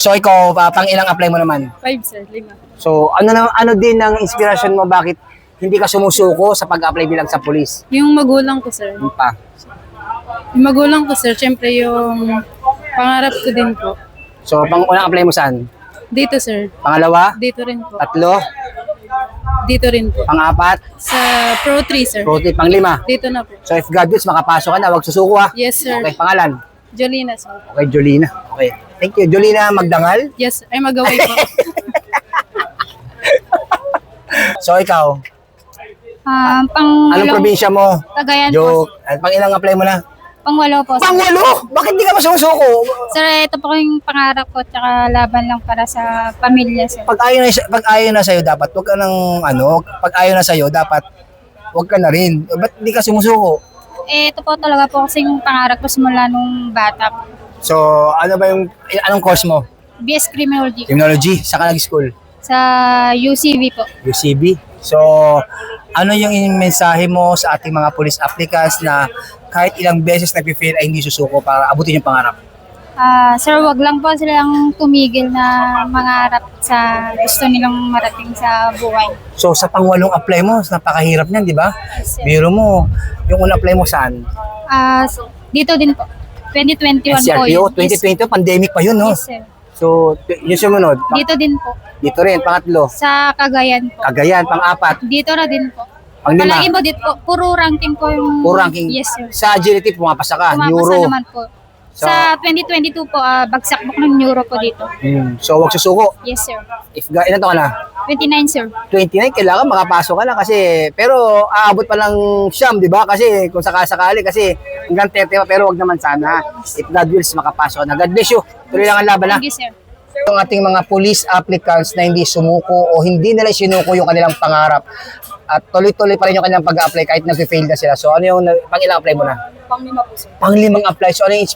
So ikaw, pang ilang apply mo naman? 5 sir, 5. So ano din ang inspirasyon mo bakit hindi ka sumusuko sa pag-apply bilang sa pulis? Yung magulang ko sir. Ano pa? Yung magulang ko sir, syempre yung pangarap ko din po. So pang unang apply mo saan? Dito sir. Pangalawa? Dito rin po. Tatlo? Dito rin po. Pang-apat? Sa Pro 3 sir. Proti, pang-lima? Dito na po. So if God wills, makapasok ka na, wag susuko ha. Yes sir. Okay, pangalan? Jolina sir. Okay, Jolina. Okay. Thank you. Jolina Magdangal. Yes, ay magaway po. So ikaw, Pang anong probinsya mo? Cagayan po. Joke. Pang ilang apply mo na? Pang-walo po. Pang-walo? Bakit di ka ba sumusuko? Sir, ito po yung pangarap ko tsaka laban lang para sa pamilya sir. Pag ayaw na sa'yo, dapat wag ka nang pag ayaw na sa'yo, dapat wag ka na rin. Ba't di ka sumusuko? Ito po talaga po kasi yung pangarap ko simula nung bata po. So, ano ba anong course mo? BS Criminology Criminology? Saan ka nag-school? sa UCV po. UCB. So, ano yung mensahe mo sa ating mga police applicants na kahit ilang beses nag-fail ay hindi susuko para abutin yung pangarap? Sir, wag lang po silang tumigil na mangarap sa gusto nilang marating sa buhay. So, sa pang-walong apply mo, napakahirap niyan, di ba? Yes, sir. Biro mo, yung unang apply mo saan? Dito din po. 2021 po SRPO, yun. 2020, pandemic pa yun, no? Yes, sir. So, yung sumunod, Dito din po. dito rin, pangatlo, Sa Cagayan po. Cagayan, pang-apat, Dito na din po. pang-lima, Palagi po dito po. Puro ranking po yung... puro ranking. Yes, sir. Sa agility, pumapasa ka, Pumapasa neuro. naman po. Sa 2022 po, bagsak po ng neuro po dito. So, wag susuko. Yes, sir. Ilan taon ka na? 29, sir. 29, kailangan makapasok ka na kasi, pero aabot pa lang siyam, di ba? Kasi kung sakasakali, kasi hanggang 30 pa, pero wag naman sana. If God wills, makapasok na. God bless you. Tuloy lang ang laban, ha? Thank you, sir. Yung ating mga police applicants na hindi sumuko o hindi nila sinuko yung kanilang pangarap at tuloy-tuloy pa rin yung kanilang pag-apply kahit nag-fail na sila. So ano yung pang-ilang apply mo na? Pang-5 po, sir. Pang-5 apply. So ano yung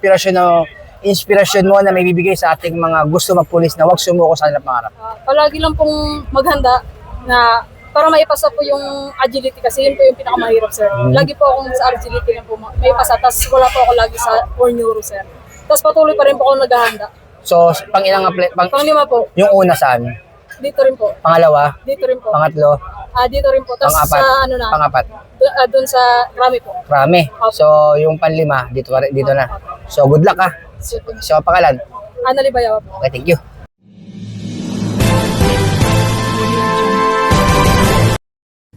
inspirasyon mo na may bibigay sa ating mga gusto mag-police na huwag sumuko sa kanilang pangarap? Palagi lang pong maghanda na para maipasa po yung agility kasi yun po yung pinakamahirap, sir. Lagi po akong sa agility lang po maipasa, tapos wala po ako lagi sa for neuro, sir. Tapos patuloy pa rin po ako naghahanda. So pang-ilang apply? Pang-5 po, Yung una saan? dito rin po. Pangalawa? Dito rin po. Pangatlo? Dito rin po. Tapos Pang-apat? sa ano na, Pangapat? doon sa Rami po. Rami. So yung pang-5, dito na. So good luck, ha? So pangalan? Anali Bayaw po. Okay, thank you.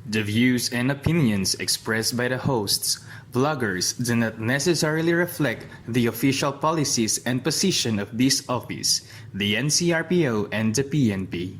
The views and opinions expressed by the hosts, vloggers do not necessarily reflect the official policies and position of this office, the NCRPO, and the PNP.